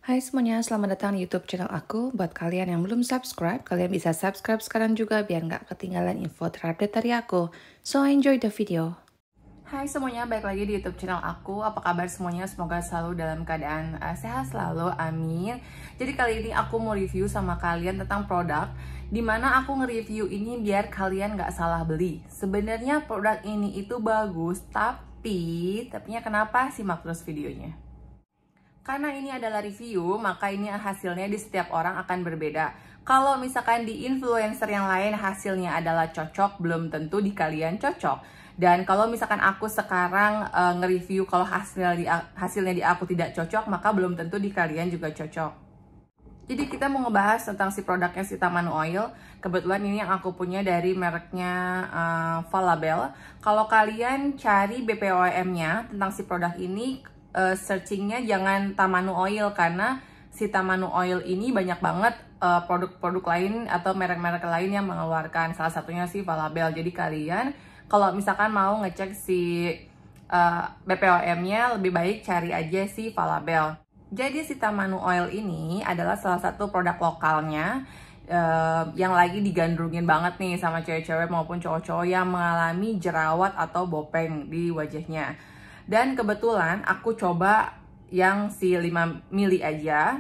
Hai semuanya, selamat datang di YouTube channel aku. Buat kalian yang belum subscribe, kalian bisa subscribe sekarang juga biar nggak ketinggalan info terupdate dari aku. So enjoy the video. Hai semuanya, balik lagi di YouTube channel aku. Apa kabar semuanya? Semoga selalu dalam keadaan sehat selalu, amin. Jadi kali ini aku mau review sama kalian tentang produk dimana aku nge-review ini biar kalian nggak salah beli. Sebenarnya produk ini itu bagus, tapi kenapa? Simak terus videonya. Karena ini adalah review, maka ini hasilnya di setiap orang akan berbeda. Kalau misalkan di influencer yang lain hasilnya adalah cocok, belum tentu di kalian cocok. Dan kalau misalkan aku sekarang nge-review kalau hasilnya di aku tidak cocok, maka belum tentu di kalian juga cocok. Jadi kita mau ngebahas tentang si produknya si Tamanu Oil. Kebetulan ini yang aku punya dari mereknya Falabella. Kalau kalian cari BPOM-nya tentang si produk ini, searchingnya jangan Tamanu Oil, karena si Tamanu Oil ini banyak banget produk-produk lain atau merek-merek lain yang mengeluarkan, salah satunya si Falabella. Jadi kalian kalau misalkan mau ngecek si BPOM-nya, lebih baik cari aja si Falabella. Jadi si Tamanu Oil ini adalah salah satu produk lokalnya yang lagi digandrungin banget nih sama cewek-cewek maupun cowok-cowok yang mengalami jerawat atau bopeng di wajahnya. Dan kebetulan aku coba yang si 5 mili aja,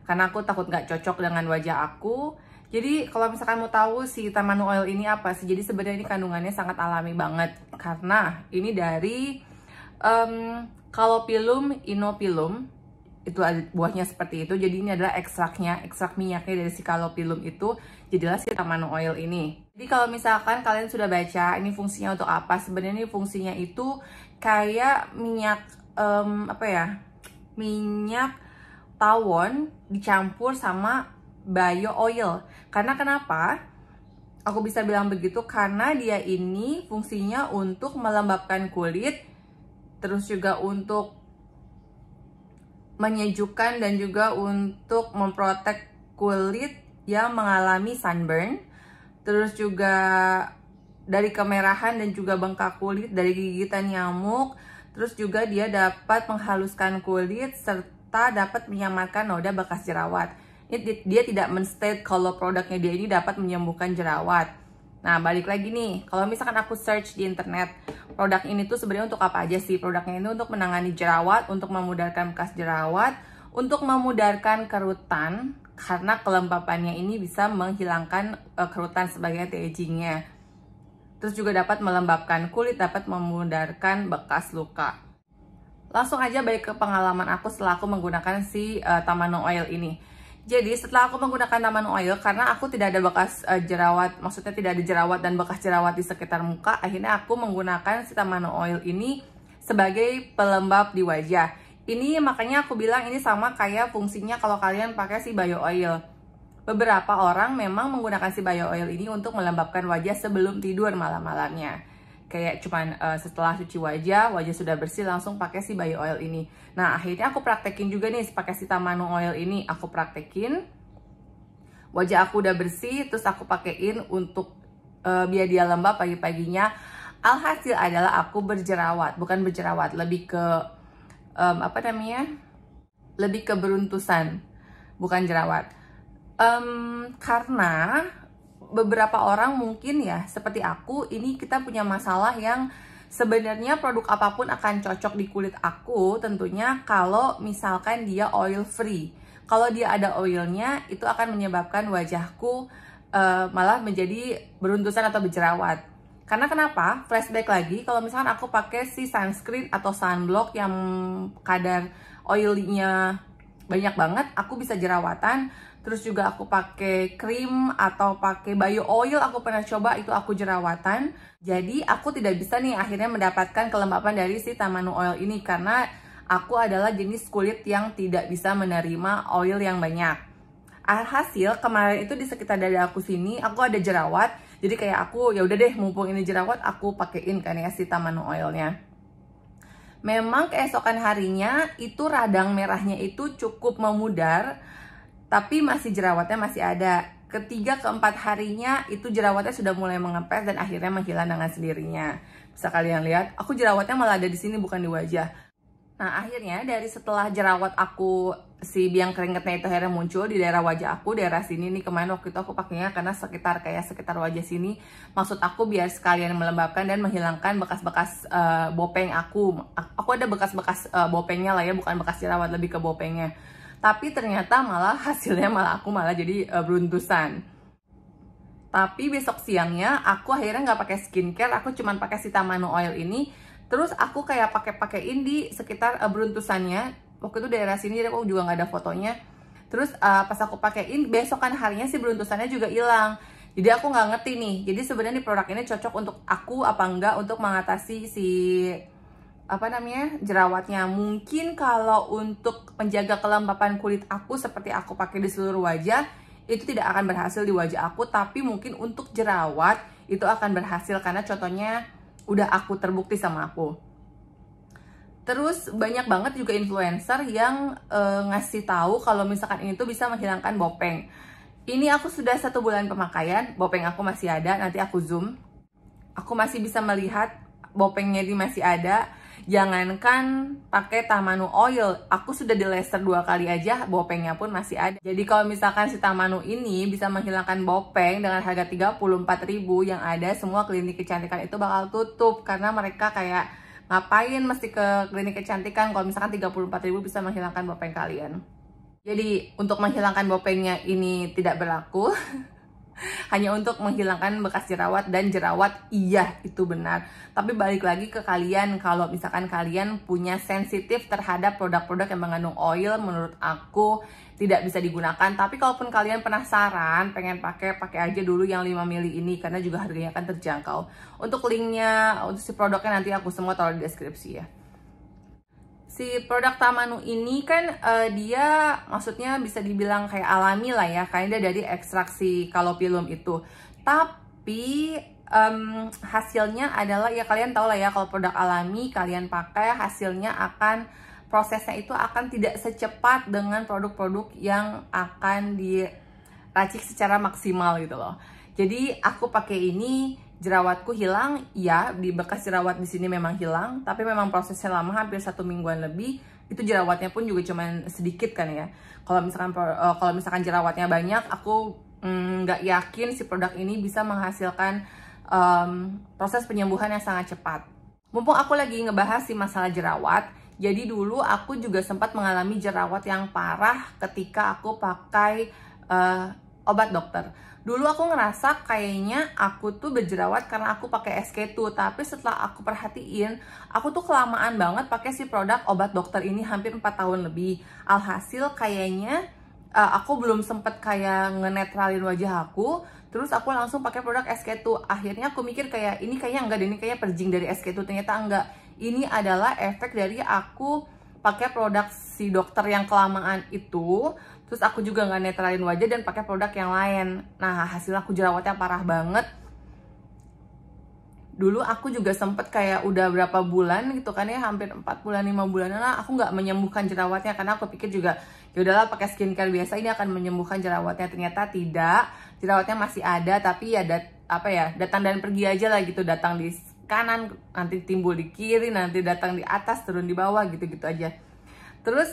karena aku takut nggak cocok dengan wajah aku. Jadi kalau misalkan mau tahu si Tamanu Oil ini apa sih, jadi sebenarnya ini kandungannya sangat alami banget. Karena ini dari Calophyllum inophyllum, itu buahnya seperti itu. Jadi ini adalah ekstraknya, ekstrak minyaknya dari si Calophyllum itu, jadilah si Tamanu Oil ini. Jadi kalau misalkan kalian sudah baca ini fungsinya untuk apa, sebenarnya ini fungsinya itu kayak minyak minyak tawon dicampur sama bio oil. Karena kenapa aku bisa bilang begitu? Karena dia ini fungsinya untuk melembabkan kulit, terus juga untuk menyejukkan dan juga untuk memprotek kulit yang mengalami sunburn, terus juga dari kemerahan dan juga bengkak kulit dari gigitan nyamuk. Terus juga dia dapat menghaluskan kulit serta dapat menyamarkan noda bekas jerawat. Dia tidak men-state kalau produknya dia ini dapat menyembuhkan jerawat. Nah, balik lagi nih, kalau misalkan aku search di internet, produk ini tuh sebenarnya untuk apa aja sih? Produknya ini untuk menangani jerawat, untuk memudarkan bekas jerawat, untuk memudarkan kerutan, karena kelembapannya ini bisa menghilangkan kerutan sebagai anti-agingnya. Terus juga dapat melembabkan kulit, dapat memudarkan bekas luka. Langsung aja balik ke pengalaman aku setelah aku menggunakan si Tamanu Oil ini. Jadi setelah aku menggunakan Tamanu Oil, karena aku tidak ada bekas jerawat, maksudnya tidak ada jerawat dan bekas jerawat di sekitar muka, akhirnya aku menggunakan si Tamanu Oil ini sebagai pelembab di wajah. Ini makanya aku bilang ini sama kayak fungsinya kalau kalian pakai si Bio Oil. Beberapa orang memang menggunakan si Bio Oil ini untuk melembabkan wajah sebelum tidur malam-malamnya. Kayak cuman setelah cuci wajah sudah bersih langsung pakai si Bio Oil ini. Nah, akhirnya aku praktekin juga nih pakai si Tamanu Oil ini. Aku praktekin, wajah aku udah bersih, terus aku pakein untuk biar dia lembab pagi-paginya. Alhasil adalah aku berjerawat, bukan berjerawat, lebih ke lebih ke beruntusan, bukan jerawat. Karena beberapa orang mungkin ya seperti aku, ini kita punya masalah yang sebenarnya produk apapun akan cocok di kulit aku tentunya kalau misalkan dia oil free. Kalau dia ada oilnya, itu akan menyebabkan wajahku malah menjadi beruntusan atau berjerawat. Karena kenapa? Flashback lagi, kalau misalkan aku pakai si sunscreen atau sunblock yang kadar oilnya banyak banget, aku bisa jerawatan. Terus juga aku pakai krim atau pakai bio oil, aku pernah coba, itu aku jerawatan. Jadi aku tidak bisa nih akhirnya mendapatkan kelembapan dari si Tamanu Oil ini, karena aku adalah jenis kulit yang tidak bisa menerima oil yang banyak. Alhasil kemarin itu di sekitar dada aku sini aku ada jerawat. Jadi kayak aku ya udah deh, mumpung ini jerawat aku pakein kan ya si Tamanu Oilnya. Memang keesokan harinya itu radang merahnya itu cukup memudar, tapi masih jerawatnya masih ada. Ketiga, keempat harinya itu jerawatnya sudah mulai mengempes dan akhirnya menghilang dengan sendirinya. Bisa kalian lihat, aku jerawatnya malah ada di sini bukan di wajah. Nah, akhirnya dari setelah jerawat aku si biang keringetnya itu akhirnya muncul di daerah wajah aku, daerah sini nih. Kemarin waktu itu aku pakainya karena sekitar wajah sini. Maksud aku biar sekalian melembabkan dan menghilangkan bekas-bekas bopeng aku. Aku ada bekas-bekas bopengnya lah ya, bukan bekas jerawat, lebih ke bopengnya. Tapi ternyata malah hasilnya aku malah jadi beruntusan. Tapi besok siangnya aku akhirnya nggak pakai skincare, aku cuman pakai si Tamanu Oil ini. Terus aku kayak pakein di sekitar beruntusannya. Waktu itu daerah sini, aku juga nggak ada fotonya. Terus pas aku pakein, besokan harinya si beruntusannya juga hilang. Jadi aku nggak ngerti nih. Jadi sebenarnya nih produk ini cocok untuk aku apa enggak untuk mengatasi si jerawatnya. Mungkin kalau untuk menjaga kelembapan kulit aku seperti aku pakai di seluruh wajah, itu tidak akan berhasil di wajah aku. Tapi mungkin untuk jerawat itu akan berhasil karena contohnya udah aku terbukti sama aku. Terus banyak banget juga influencer yang ngasih tahu kalau misalkan ini tuh bisa menghilangkan bopeng. Ini aku sudah 1 bulan pemakaian, bopeng aku masih ada. Nanti aku zoom, aku masih bisa melihat bopengnya ini masih ada. Jangankan pakai Tamanu Oil, aku sudah di laser 2 kali aja, bopengnya pun masih ada. Jadi kalau misalkan si Tamanu ini bisa menghilangkan bopeng dengan harga 34.000, yang ada semua klinik kecantikan itu bakal tutup karena mereka kayak ngapain mesti ke klinik kecantikan kalau misalkan 34.000 bisa menghilangkan bopeng kalian. Jadi untuk menghilangkan bopengnya ini tidak berlaku. Hanya untuk menghilangkan bekas jerawat, dan jerawat iya itu benar. Tapi balik lagi ke kalian, kalau misalkan kalian punya sensitif terhadap produk-produk yang mengandung oil, menurut aku tidak bisa digunakan. Tapi kalaupun kalian penasaran pengen pakai aja dulu yang 5 ml ini karena juga harganya kan terjangkau. Untuk linknya untuk si produknya nanti aku semua taruh di deskripsi ya. Si produk Tamanu ini kan dia maksudnya bisa dibilang kayak alami lah ya, karena dia dari ekstraksi kalopilum itu. Tapi hasilnya adalah ya kalian tahu lah ya, kalau produk alami kalian pakai hasilnya akan, prosesnya itu akan tidak secepat dengan produk-produk yang akan diracik secara maksimal gitu loh. Jadi aku pakai ini, jerawatku hilang, ya di bekas jerawat di sini memang hilang, tapi memang prosesnya lama, hampir 1 mingguan lebih. Itu jerawatnya pun juga cuman sedikit kan ya. Kalau misalkan jerawatnya banyak, aku nggak yakin si produk ini bisa menghasilkan proses penyembuhan yang sangat cepat. Mumpung aku lagi ngebahas si masalah jerawat, jadi dulu aku juga sempat mengalami jerawat yang parah ketika aku pakai obat dokter. Dulu aku ngerasa kayaknya aku tuh berjerawat karena aku pakai SK2, tapi setelah aku perhatiin, aku tuh kelamaan banget pakai si produk obat dokter ini, hampir 4 tahun lebih. Alhasil kayaknya aku belum sempet kayak ngenetralin wajah aku, terus aku langsung pakai produk SK2. Akhirnya aku mikir kayak ini kayaknya enggak, ini kayak perjing dari SK2, ternyata enggak. Ini adalah efek dari aku pakai produk si dokter yang kelamaan itu. Terus aku juga nggak netralin wajah dan pakai produk yang lain. Nah, hasil aku jerawatnya parah banget. Dulu aku juga sempet kayak udah berapa bulan gitu kan ya, hampir 4 bulan 5 bulan lah aku nggak menyembuhkan jerawatnya, karena aku pikir juga ya udahlah pakai skincare biasa ini akan menyembuhkan jerawatnya. Ternyata tidak, jerawatnya masih ada, tapi ya datang dan pergi aja lah gitu. Datang di kanan, nanti timbul di kiri, nanti datang di atas, turun di bawah, gitu-gitu aja. Terus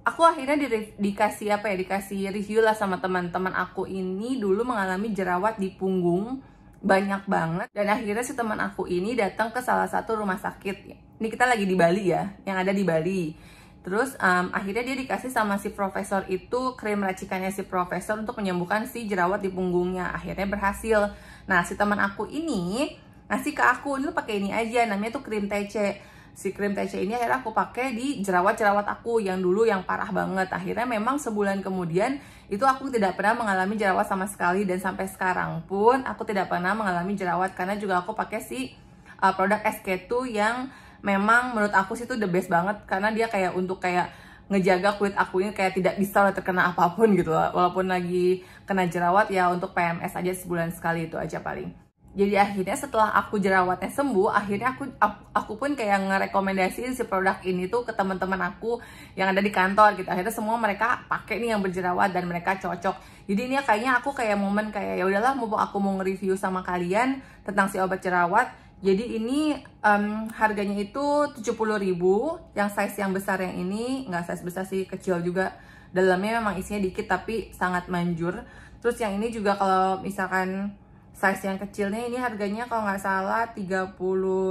aku akhirnya dikasih review lah sama teman-teman aku ini dulu mengalami jerawat di punggung banyak banget, dan akhirnya si teman aku ini datang ke salah satu rumah sakit. Ini kita lagi di Bali ya, yang ada di Bali. Terus akhirnya dia dikasih sama si profesor itu krim racikannya si profesor untuk menyembuhkan si jerawat di punggungnya. Akhirnya berhasil. Nah, si teman aku ini ngasih ke aku, ini pakai ini aja, namanya tuh krim TC. Si krim TC ini akhirnya aku pakai di jerawat-jerawat aku yang dulu yang parah banget. Akhirnya memang sebulan kemudian itu aku tidak pernah mengalami jerawat sama sekali, dan sampai sekarang pun aku tidak pernah mengalami jerawat karena juga aku pakai si produk SK2 yang memang menurut aku sih itu the best banget, karena dia kayak untuk kayak ngejaga kulit aku ini kayak tidak bisa terkena apapun gitu loh. Walaupun lagi kena jerawat ya untuk PMS aja sebulan sekali, itu aja paling. Jadi akhirnya setelah aku jerawatnya sembuh, akhirnya aku pun kayak ngerekomendasiin si produk ini tuh ke teman-teman aku yang ada di kantor gitu. Akhirnya semua mereka pakai nih yang berjerawat dan mereka cocok. Jadi ini kayaknya aku kayak momen kayak ya udahlah, mumpung aku mau nge-review sama kalian tentang si obat jerawat, Jadi ini harganya itu 70.000, yang size yang besar yang ini, nggak size besar sih, kecil juga. Dalamnya memang isinya dikit tapi sangat manjur. Terus yang ini juga kalau misalkan size yang kecilnya ini harganya kalau nggak salah 30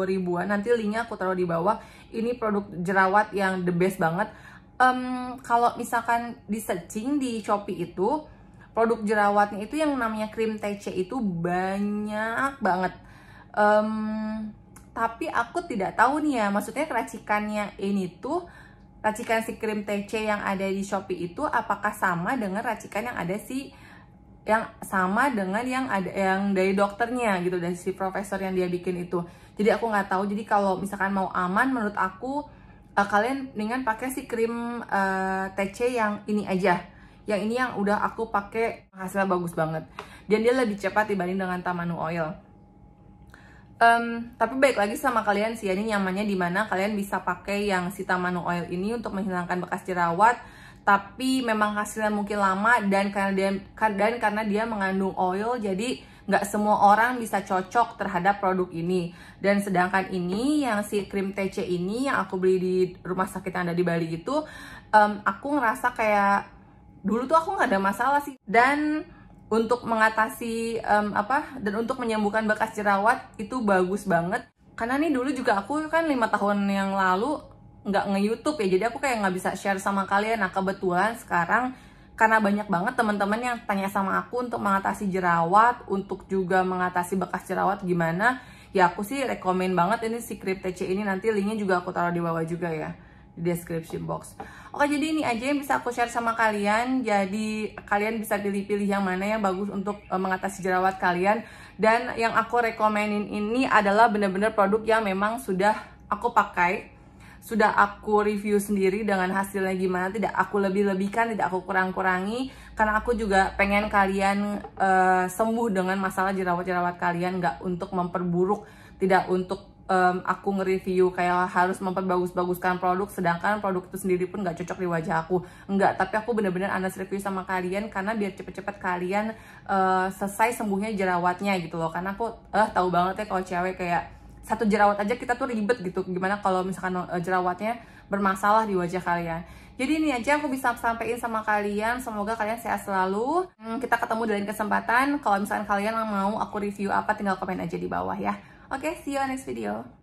ribuan. Nanti linknya aku taruh di bawah. Ini produk jerawat yang the best banget. Kalau misalkan di searching di Shopee itu, produk jerawatnya itu yang namanya krim TC itu banyak banget. Tapi aku tidak tahu nih ya, maksudnya racikannya ini tuh, racikan si krim TC yang ada di Shopee itu apakah sama dengan racikan yang ada yang sama dengan yang ada yang dari dokternya gitu, dari si profesor yang dia bikin itu. Jadi aku nggak tahu. Jadi kalau misalkan mau aman, menurut aku kalian mendingan pakai si krim TC yang ini aja. Yang ini yang udah aku pakai, hasilnya bagus banget. Dan dia lebih cepat dibanding dengan Tamanu Oil. Tapi baik lagi sama kalian sih, ini nyamannya dimana kalian bisa pakai yang si Tamanu Oil ini untuk menghilangkan bekas jerawat. Tapi memang hasilnya mungkin lama dan karena dia mengandung oil, jadi nggak semua orang bisa cocok terhadap produk ini. Dan sedangkan ini yang si krim TC ini yang aku beli di rumah sakit yang ada di Bali itu, aku ngerasa kayak dulu tuh aku nggak ada masalah sih. Dan untuk mengatasi dan untuk menyembuhkan bekas jerawat itu bagus banget. Karena nih dulu juga aku kan 5 tahun yang lalu nggak nge-YouTube ya, jadi aku kayak nggak bisa share sama kalian. Nah kebetulan sekarang karena banyak banget teman-teman yang tanya sama aku untuk mengatasi jerawat, untuk juga mengatasi bekas jerawat gimana, ya aku sih rekomen banget ini si krim TC ini. Nanti linknya juga aku taruh di bawah juga ya, di description box. Oke, jadi ini aja yang bisa aku share sama kalian. Jadi kalian bisa pilih-pilih yang mana yang bagus untuk mengatasi jerawat kalian. Dan yang aku rekomenin ini adalah benar-benar produk yang memang sudah aku pakai, sudah aku review sendiri dengan hasilnya gimana. Tidak aku lebih-lebihkan, tidak aku kurang-kurangi. Karena aku juga pengen kalian sembuh dengan masalah jerawat-jerawat kalian, nggak untuk memperburuk, tidak untuk aku nge-review kayak harus memperbagus-baguskan produk, sedangkan produk itu sendiri pun nggak cocok di wajah aku. Enggak, tapi aku bener-bener honest review sama kalian karena biar cepet-cepet kalian selesai sembuhnya jerawatnya gitu loh. Karena aku tahu banget ya kalau cewek kayak satu jerawat aja kita tuh ribet gitu. Gimana kalau misalkan jerawatnya bermasalah di wajah kalian. Jadi ini aja aku bisa sampaikan sama kalian. Semoga kalian sehat selalu. Kita ketemu di lain kesempatan. Kalau misalkan kalian mau aku review apa, tinggal komen aja di bawah ya. Oke, see you on next video.